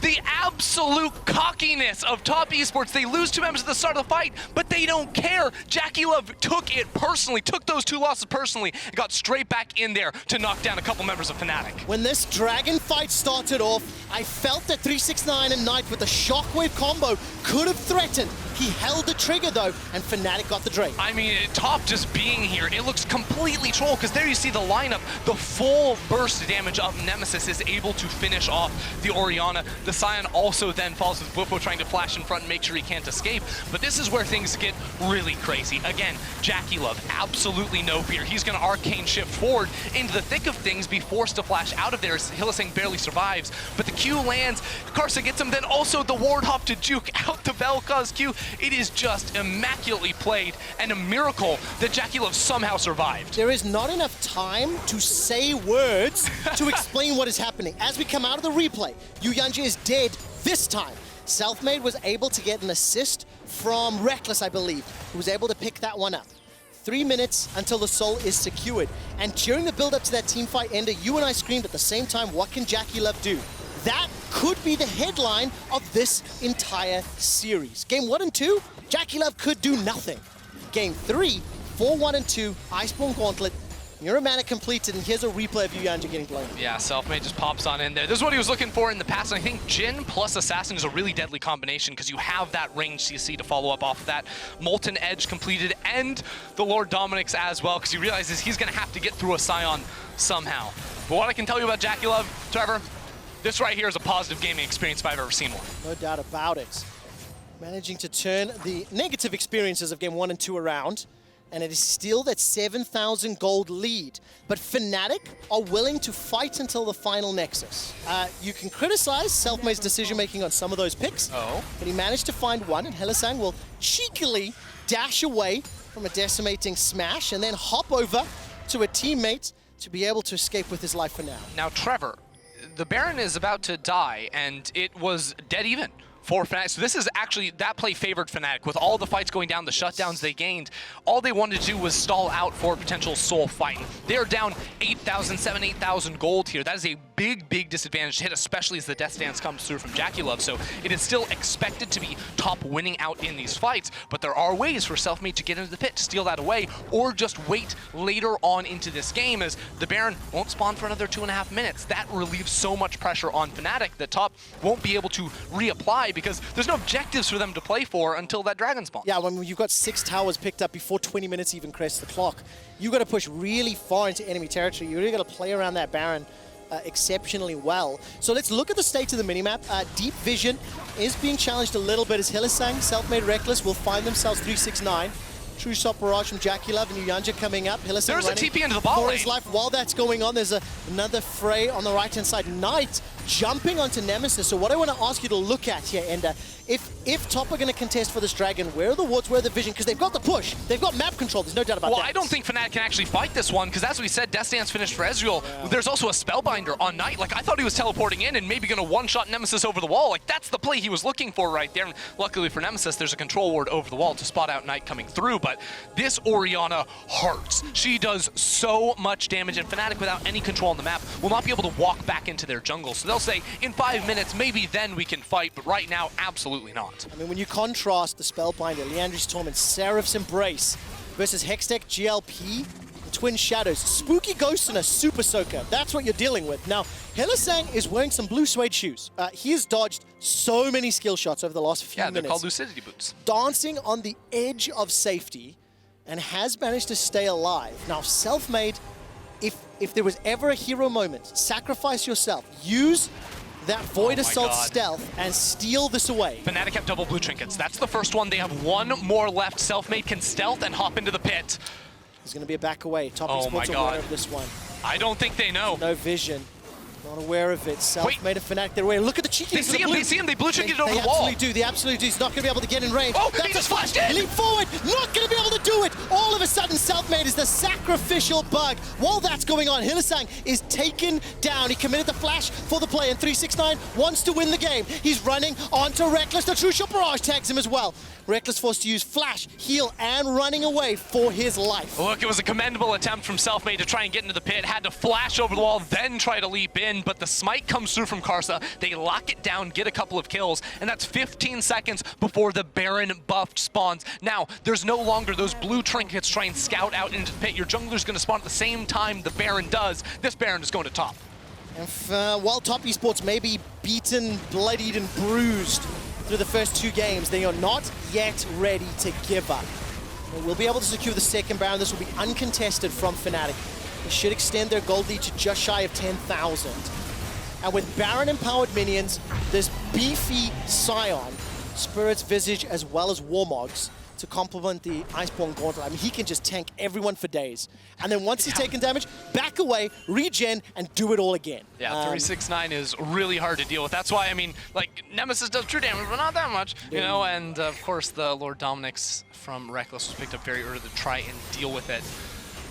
The absolute cockiness of Top Esports. They lose 2 members at the start of the fight, but they don't care. JackeyLove took it personally, took those 2 losses personally, and got straight back in there to knock down a couple members of Fnatic. When this Dragon fight started off, I felt that 369 and Knight with the Shockwave combo could have threatened He held the trigger though, and Fnatic got the Drake. I mean, top just being here, it looks completely troll, because there you see the lineup. The full burst damage of Nemesis is able to finish off the Orianna. The Sion also then falls with Bwipo trying to flash in front and make sure he can't escape. But this is where things get really crazy. Again, JackeyLove, absolutely no fear. He's going to arcane shift forward into the thick of things, be forced to flash out of there as Hylissang barely survives. But the Q lands, Karsa gets him, then also the ward hop to juke out the Vel'Koz Q. It is just immaculately played and a miracle that JackeyLove somehow survived. There is not enough time to say words to explain what is happening. As we come out of the replay, yuyanjia is dead this time. Selfmade was able to get an assist from Rekkles, I believe, who was able to pick that one up. 3 minutes until the soul is secured. And during the build-up to that teamfight ender, you and I screamed at the same time, what can JackeyLove do? That could be the headline of this entire series. Game 1 and 2, JackeyLove could do nothing. Game 3, 4-1 and 2, Iceborne Gauntlet, Neuromantic completed, and here's a replay of yuyanjia getting blown. Yeah, Selfmade just pops on in there. This is what he was looking for in the past, and I think Jhin plus Assassin is a really deadly combination because you have that range CC to follow up off of that. Molten Edge completed, and the Lord Dominic's as well, because he realizes he's going to have to get through a Sion somehow. But what I can tell you about JackeyLove, Trevor, this right here is a positive gaming experience if I've ever seen one. No doubt about it. Managing to turn the negative experiences of Game 1 and 2 around, and it is still that 7,000 gold lead. But Fnatic are willing to fight until the final Nexus. You can criticize Selfmade's decision-making on some of those picks, but he managed to find one, and Hylissang will cheekily dash away from a decimating smash and then hop over to a teammate to be able to escape with his life for now. Now, Trevor, the Baron is about to die, and it was dead even for Fnatic. So this is actually, that play favored Fnatic. With all the fights going down, the shutdowns they gained, all they wanted to do was stall out for a potential soul fight. They're down 8,000, 8,000 gold here. That is a big, big disadvantage to hit, especially as the death stance comes through from JackeyLove. So it is still expected to be top winning out in these fights, but there are ways for Selfmade to get into the pit, to steal that away, or just wait later on into this game as the Baron won't spawn for another 2.5 minutes. That relieves so much pressure on Fnatic that top won't be able to reapply because there's no objectives for them to play for until that dragon spawns. Yeah, when you've got 6 towers picked up before 20 minutes even crest the clock, you've got to push really far into enemy territory. You really got to play around that Baron exceptionally well. So let's look at the state of the minimap. Deep Vision is being challenged a little bit as Hylissang, Selfmade, Rekkles will find themselves 3-6-9. True shot barrage from JackeyLove and yuyanjia coming up. Hylissang there's a TP into the bot for lane. his life. While that's going on, there's another fray on the right-hand side. Knight jumping onto Nemesis. So what I want to ask you to look at here, Ender, if top are going to contest for this dragon, where are the wards, where are the vision? Because they've got the push, they've got map control, there's no doubt about that. Well, I don't think Fnatic can actually fight this one, because as we said, Death Stance finished for Ezreal. Yeah. There's also a Spellbinder on Knight. Like, I thought he was teleporting in and maybe going to one-shot Nemesis over the wall. Like, that's the play he was looking for right there. And luckily for Nemesis, there's a control ward over the wall to spot out Knight coming through. But this Orianna hurts. She does so much damage, and Fnatic, without any control on the map, will not be able to walk back into their jungle. So they'll say, in 5 minutes, maybe then we can fight, but right now, absolutely not. I mean, when you contrast the Spellbinder, Liandry's Torment, Seraph's Embrace versus Hextech, GLP, Twin Shadows, Spooky Ghost, and a Super Soaker. That's what you're dealing with. Now, Hylissang is wearing some blue suede shoes. He has dodged so many skill shots over the last few minutes. Yeah, they're called Lucidity Boots. Dancing on the edge of safety and has managed to stay alive. Now, Selfmade, if there was ever a hero moment, sacrifice yourself. Use that Void Assault stealth and steal this away. Fnatic have double blue trinkets. That's the first one. They have one more left. Selfmade can stealth and hop into the pit. There's going to be a back away. Top Esports aware of this one. I don't think they know. No vision. Not aware of it. Selfmade a Fnatic their way. Look at the cheekiness. They see him. They blue trinket over the wall. They absolutely do. They absolutely do. He's not going to be able to get in range. Oh, he just flashed in. Leap forward. Not going to be able to do it. All of a sudden, Selfmade is the sacrificial bug. While that's going on, Hylissang is taken down. He committed the flash for the play, and 369 wants to win the game. He's running onto Rekkles. The True Shot Barrage tags him as well. Rekkles forced to use flash, heal, and running away for his life. Look, it was a commendable attempt from Selfmade to try and get into the pit. Had to flash over the wall, then try to leap in, but the smite comes through from Karsa. They lock it down, get a couple of kills, and that's 15 seconds before the Baron buffed spawns. Now, there's no longer those blue trinkets trying to scout out into the pit. Your jungler's going to spawn at the same time the Baron does. This Baron is going to top. While Top Esports may be beaten, bloodied, and bruised through the first 2 games. They are not yet ready to give up. They will be able to secure the second Baron. This will be uncontested from Fnatic. They should extend their gold lead to just shy of 10,000. And with Baron-empowered minions, this beefy Sion, Spirit's Visage, as well as Warmogs, to complement the Iceborne Gauntlet. I mean, he can just tank everyone for days. And then once he's taken damage, back away, regen, and do it all again. Yeah, 369 is really hard to deal with. That's why, I mean, like, Nemesis does true damage, but not that much, you know? And, of course, the Lord Dominic's from Rekkles was picked up very early to try and deal with it.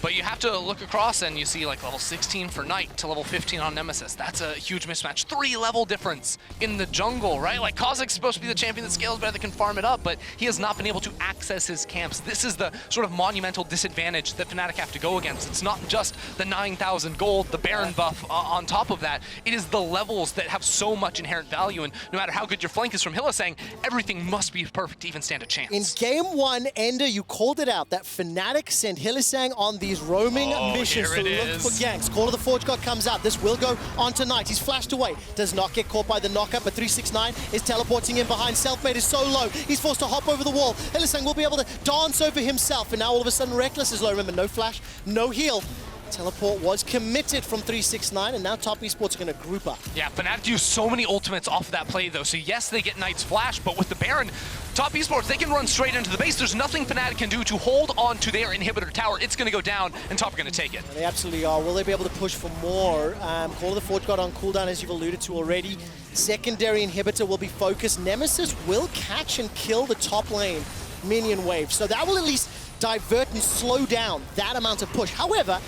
But you have to look across and you see like level 16 for Knight to level 15 on Nemesis. That's a huge mismatch. 3 level difference in the jungle, right? Like Kha'Zix is supposed to be the champion that scales better, that can farm it up, but he has not been able to access his camps. This is the sort of monumental disadvantage that Fnatic have to go against. It's not just the 9,000 gold, the Baron buff on top of that. It is the levels that have so much inherent value, and no matter how good your flank is from Hylissang, everything must be perfect to even stand a chance. In game 1, Ender, you called it out, that Fnatic sent Hylissang on these roaming missions to look for ganks. Call of the Forge God comes out. This will go on tonight. He's flashed away. Does not get caught by the knockup, but 369 is teleporting in behind. Selfmade is so low. He's forced to hop over the wall. Hylissang will be able to dance over himself, and now all of a sudden Rekkles is low. Remember, no flash, no heal. Teleport was committed from 369, and now Top Esports are going to group up. Yeah, Fnatic used so many ultimates off of that play, though. So yes, they get Knight's flash, but with the Baron, Top Esports, they can run straight into the base. There's nothing Fnatic can do to hold on to their inhibitor tower. It's going to go down, and Top are going to take it. And they absolutely are. Will they be able to push for more? Call of the Forge God on cooldown, as you've alluded to already. Secondary inhibitor will be focused. Nemesis will catch and kill the top lane minion wave. So that will at least divert and slow down that amount of push. However,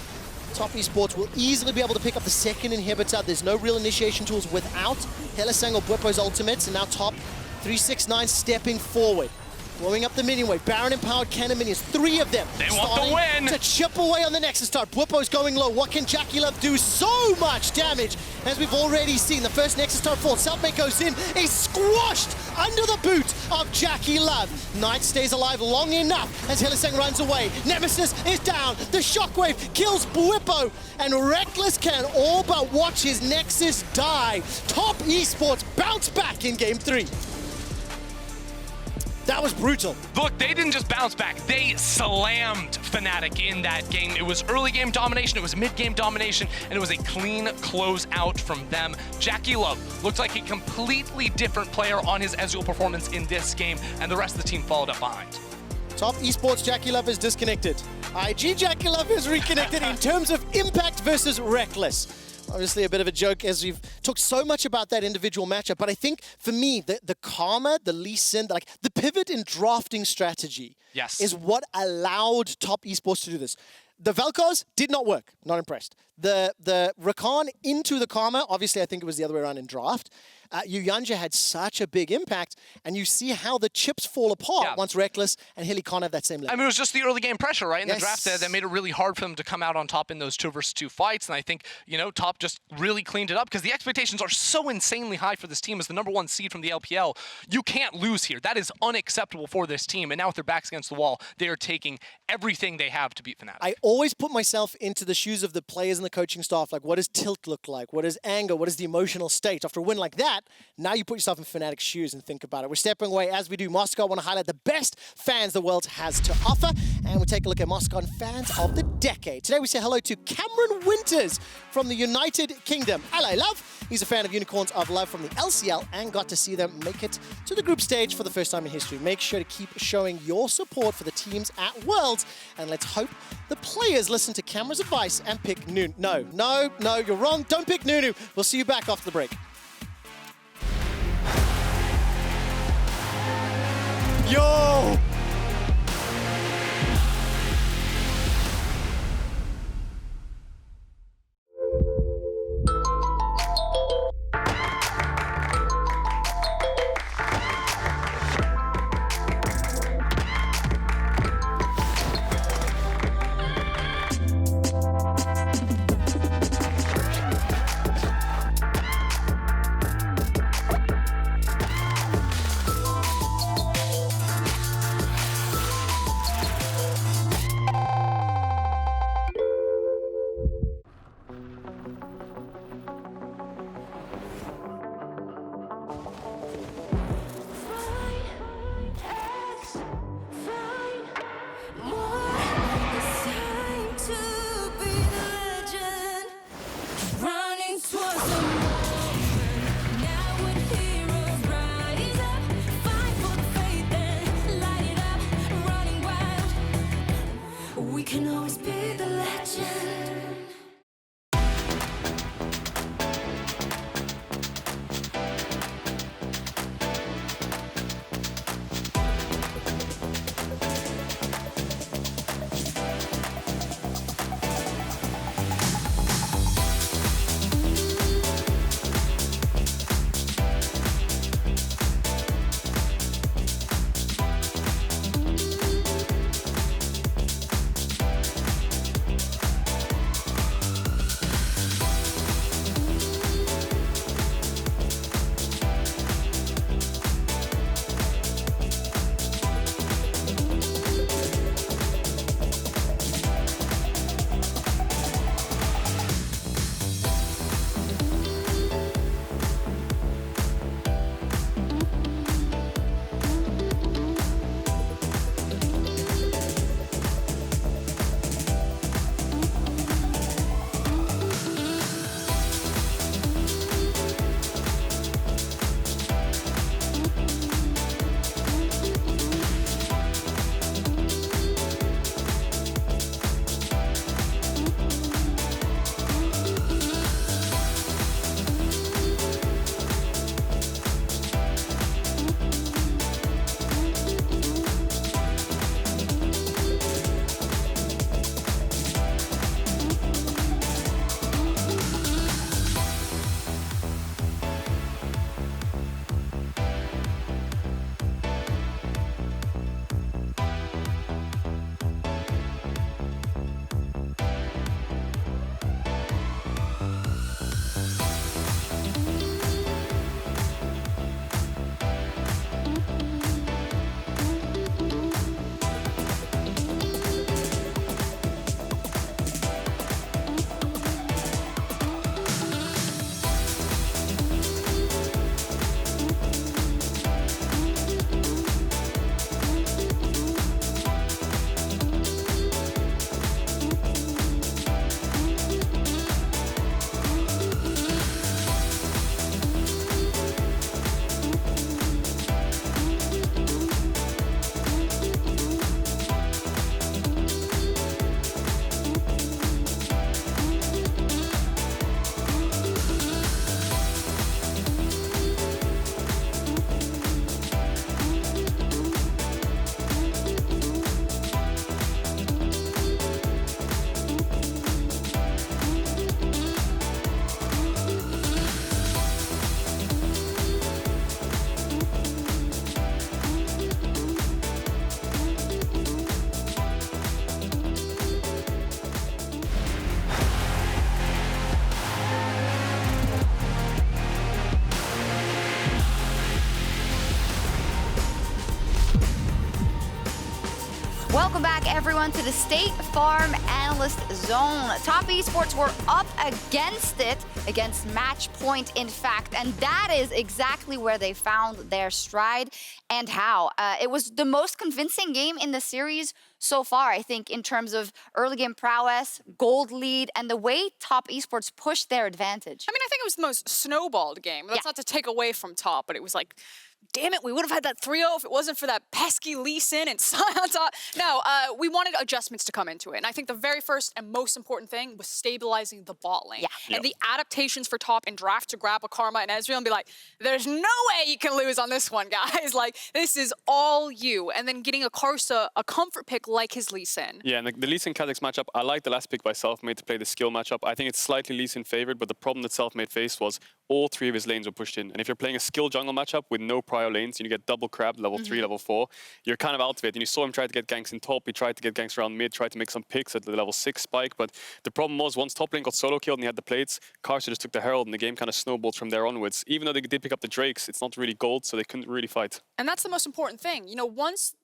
Top Esports will easily be able to pick up the second inhibitor. There's no real initiation tools without Hylissang or Bwipo's ultimates, and now Top 369 stepping forward. Blowing up the minion wave. Baron-empowered cannon minions, 3 of them. They want the win! To chip away on the Nexus star. Bwipo's going low. What can JackeyLove do? So much damage, as we've already seen. The first Nexus star fall. Selfmade goes in. He's squashed under the boot of JackeyLove. Knight stays alive long enough as Hylissang runs away. Nemesis is down. The shockwave kills Bwipo, and Rekkles can all but watch his Nexus die. Top Esports bounce back in game 3. That was brutal. Look, they didn't just bounce back. They slammed Fnatic in that game. It was early game domination, it was mid game domination, and it was a clean close out from them. JackeyLove looked like a completely different player on his Ezreal performance in this game, and the rest of the team followed up behind. Top Esports JackeyLove is disconnected. IG JackeyLove is reconnected in terms of impact versus Rekkles. Obviously a bit of a joke, as we've talked so much about that individual matchup, but I think for me, the Karma, the Lee Sin, like the pivot in drafting strategy is what allowed Top Esports to do this. The Vel'Koz did not work, not impressed. The Rakan into the Karma, obviously I think it was the other way around in draft. yuyanjia had such a big impact, and you see how the chips fall apart once Rekkles and Hilly can't have that same level. I mean, it was just the early game pressure, right? In the draft that made it really hard for them to come out on top in those 2 versus 2 fights, and I think, you know, Top just really cleaned it up because the expectations are so insanely high for this team as the #1 seed from the LPL. You can't lose here. That is unacceptable for this team, and now with their backs against the wall, they are taking everything they have to beat Fnatic. I always put myself into the shoes of the players and the coaching staff, like what does tilt look like? What is anger? What is the emotional state? After a win like that, now you put yourself in Fnatic's shoes and think about it. We're stepping away as we do. Moscow, I want to highlight the best fans the world has to offer, and we'll take a look at Moscow and fans of the decade. Today we say hello to Cameron Winters from the United Kingdom. Hello, love. He's a fan of Unicorns of Love from the LCL and got to see them make it to the group stage for the first time in history. Make sure to keep showing your support for the teams at Worlds, and let's hope the players listen to Cameron's advice and pick Nunu. No, you're wrong. Don't pick Nunu. We'll see you back after the break. Yo! welcome back everyone to the State Farm Analyst Zone. Top Esports were up against it, against Match Point in fact, and that is exactly where they found their stride and how. It was the most convincing game in the series so far, I think, in terms of early game prowess, gold lead, and the way Top Esports pushed their advantage. I mean, I think it was the most snowballed game. That's not to take away from Top, but it was like, damn it, we would have had that 3-0 if it wasn't for that pesky Lee Sin and Sion on top. No, we wanted adjustments to come into it. And I think the very first and most important thing was stabilizing the bot lane. And the adaptations for Top and draft to grab a Karma and Ezreal and be like, there's no way you can lose on this one, guys. Like, this is all you. And then getting a Karsa, a comfort pick like his Lee Sin. Yeah, and the Lee Sin Kha'Zix matchup, I like the last pick by Selfmade to play the skill matchup. I think it's slightly Lee Sin favored, but the problem that Selfmade faced was all three of his lanes were pushed in. And if you're playing a skill jungle matchup with no prior lanes, and you get double crab, level 3, level 4, you're kind of out of it. And you saw him try to get ganks in top, he tried to get ganks around mid, tried to make some picks at the level 6 spike, but the problem was once top lane got solo killed and he had the plates, Karsa just took the Herald and the game kind of snowballed from there onwards. Even though they did pick up the Drakes, it's not really gold, so they couldn't really fight. And that's the most important thing. You know, once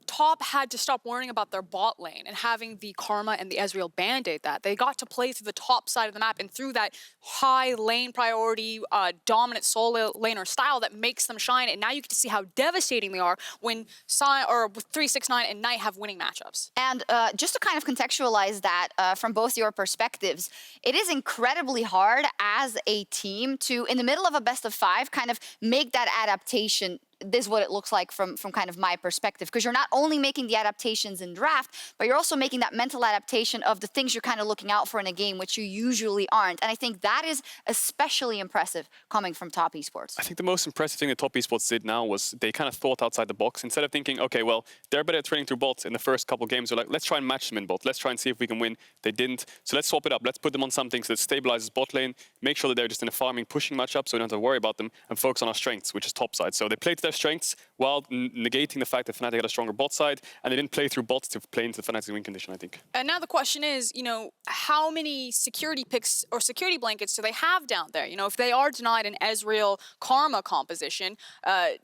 Top had to stop worrying about their bot lane and having the Karma and the Ezreal band-aid that. They got to play through the top side of the map and through that high lane priority, dominant solo laner style that makes them shine. And now you get to see how devastating they are when with 369 and Knight have winning matchups. And just to kind of contextualize that from both your perspectives, it is incredibly hard as a team to, in the middle of a best of 5, kind of make that adaptation. This is what it looks like from kind of my perspective, because you're not only making the adaptations in draft, but you're also making that mental adaptation of the things you're kind of looking out for in a game, which you usually aren't. And I think that is especially impressive coming from Top Esports. I think the most impressive thing that Top Esports did now was they kind of thought outside the box. Instead of thinking, okay, well, they're better at training through bots in the first couple games. They're like, let's try and match them in bot. Let's try and see if we can win. They didn't. So let's swap it up. Let's put them on something so that stabilizes bot lane, make sure that they're just in a farming, pushing matchup so we don't have to worry about them, and focus on our strengths, which is top side. So they played to their strengths while negating the fact that Fnatic had a stronger bot side, and they didn't play through bots to play into the Fnatic's win condition, I think. And now the question is, you know, how many security picks or security blankets do they have down there? You know, if they are denied an Ezreal Karma composition,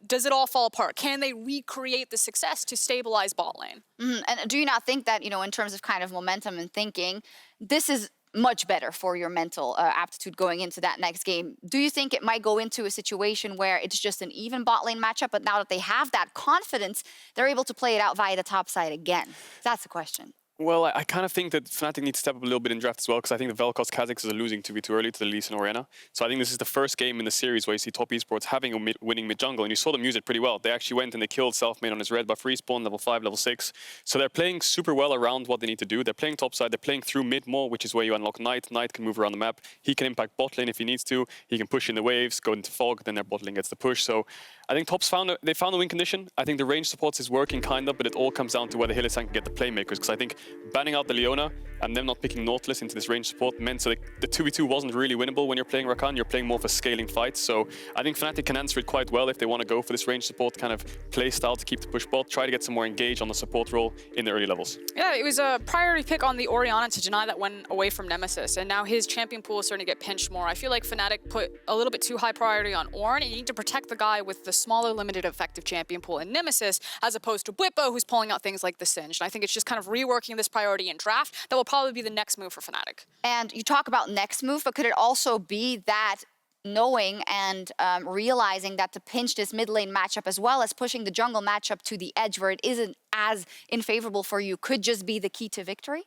does it all fall apart? Can they recreate the success to stabilize bot lane? And do you not think that, you know, in terms of kind of momentum and thinking, this is much better for your mental aptitude going into that next game? Do you think it might go into a situation where it's just an even bot lane matchup, but now that they have that confidence, they're able to play it out via the top side again? That's the question. Well, I kind of think that Fnatic needs to step up a little bit in draft as well, because I think the Vel'Koz Kha'Zix is losing 2v2 early to the Lee Sin Orianna. So I think this is the first game in the series where you see Top Esports having a winning mid jungle, and you saw them use it pretty well. They actually went and they killed Selfmade on his red buff respawn, level 5, level 6. So they're playing super well around what they need to do. They're playing top side, they're playing through mid more, which is where you unlock Knight. Knight can move around the map. He can impact bot lane if he needs to. He can push in the waves, go into fog, then their bot lane gets the push. So I think Top's found a win condition. I think the range supports is working kind of, but it all comes down to whether Hylissang can get the playmakers, because I think banning out the Leona and them not picking Nautilus into this range support meant so the 2v2 wasn't really winnable when you're playing Rakan. You're playing more of a scaling fight. So I think Fnatic can answer it quite well if they want to go for this range support kind of play style to keep the push bot, try to get some more engage on the support role in the early levels. Yeah, it was a priority pick on the Orianna to deny that one away from Nemesis, and now his champion pool is starting to get pinched more. I feel like Fnatic put a little bit too high priority on Ornn, and you need to protect the guy with the smaller, limited, effective champion pool in Nemesis, as opposed to Bwipo, who's pulling out things like the Singe. And I think it's just kind of reworking this priority in draft that will probably be the next move for Fnatic. And you talk about next move, but could it also be that knowing and realizing that to pinch this mid lane matchup as well as pushing the jungle matchup to the edge where it isn't as unfavorable for you could just be the key to victory?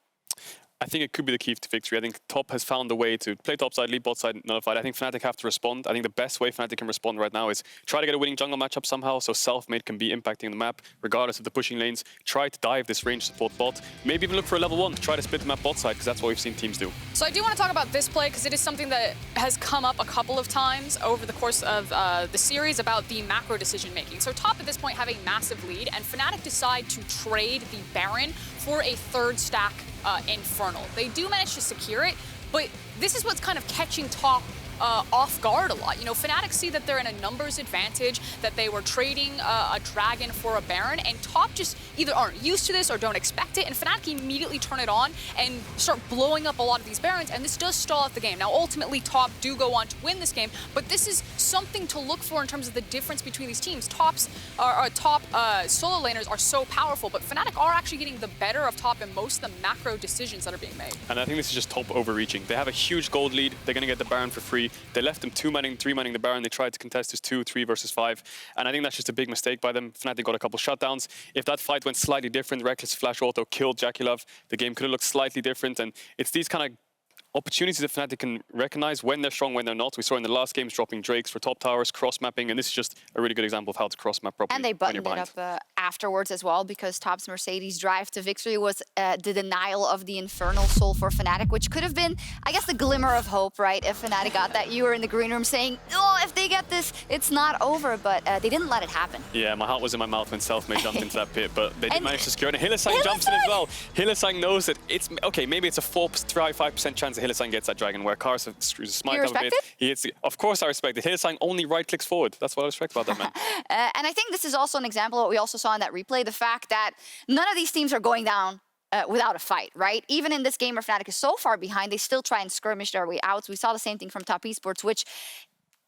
I think it could be the key to victory. I think Top has found a way to play top side, lead bot side, nullified. I think Fnatic have to respond. I think the best way Fnatic can respond right now is try to get a winning jungle matchup somehow so Selfmade can be impacting the map regardless of the pushing lanes. Try to dive this range support bot. Maybe even look for a level 1. Try to split the map bot side, because that's what we've seen teams do. So I do want to talk about this play, because it is something that has come up a couple of times over the course of the series about the macro decision making. So Top at this point have a massive lead, and Fnatic decide to trade the Baron for a third stack Infernal. They do manage to secure it, but this is what's kind of catching Top off guard a lot. You know, Fnatic see that they're in a numbers advantage, that they were trading a dragon for a Baron, and top just either aren't used to this or don't expect it, and Fnatic immediately turn it on and start blowing up a lot of these Barons, and this does stall out the game. Now, ultimately, top do go on to win this game, but this is something to look for in terms of the difference between these teams. Top solo laners are so powerful, but Fnatic are actually getting the better of top in most of the macro decisions that are being made. And I think this is just top overreaching. They have a huge gold lead. They're going to get the Baron for free. They left them 2-manning, 3-manning the Baron. They tried to contest this 2-3 versus 5. And I think that's just a big mistake by them. Fnatic got a couple shutdowns. If that fight went slightly different, Rekkles flash auto killed JackeyLove, the game could have looked slightly different. And it's these kind of opportunities that Fnatic can recognize when they're strong, when they're not. We saw in the last games dropping Drakes for top towers, cross-mapping, and this is just a really good example of how to cross-map properly. And they buttoned it up afterwards as well, because Top's Mercedes drive to victory was the denial of the Infernal Soul for Fnatic, which could have been, I guess, the glimmer of hope, right? If Fnatic got that, you were in the green room saying, oh, if they get this, it's not over, but they didn't let it happen. Yeah, my heart was in my mouth when Selfmade jumped into that pit, but they did manage to secure it. And Hylissang jumps in as well. Hylissang knows that it's, okay, maybe it's a 4-5% chance that Hylissang gets that dragon, where Karsa screws a smite up a bit. He hits, of course I respect it. Hylissang only right-clicks forward. That's what I respect about that man. And I think this is also an example of what we also saw in that replay, the fact that none of these teams are going down without a fight, right? Even in this game where Fnatic is so far behind, they still try and skirmish their way out. So we saw the same thing from Top Esports, which,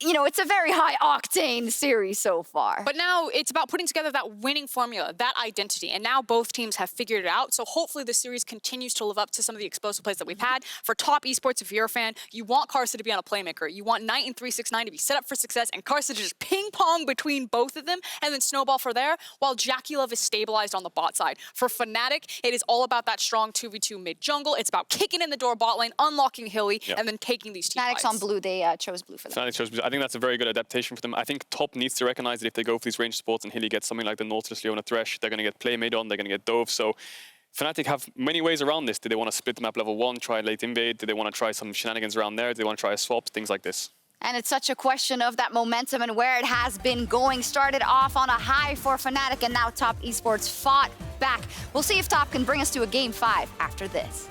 you know, it's a very high-octane series so far. But now it's about putting together that winning formula, that identity, and now both teams have figured it out. So hopefully the series continues to live up to some of the explosive plays that we've had. For Top Esports, if you're a fan, you want Karsa to be on a playmaker. You want Knight and 369 to be set up for success, and Karsa to just ping-pong between both of them, and then snowball for there, while JackeyLove is stabilized on the bot side. For Fnatic, it is all about that strong 2v2 mid-jungle. It's about kicking in the door bot lane, unlocking Hilly, and then taking these team Fnatic's on blue. They chose blue for them. Fnatic chose blue. I think that's a very good adaptation for them. I think top needs to recognize that if they go for these ranged supports and Hilly gets something like the Nautilus, Leona Thresh, they're going to get Playmate on, they're going to get Dove. So Fnatic have many ways around this. Do they want to split the map level 1, try late invade? Do they want to try some shenanigans around there? Do they want to try a swap? Things like this. And it's such a question of that momentum and where it has been going. Started off on a high for Fnatic, and now Top Esports fought back. We'll see if Top can bring us to a Game 5 after this.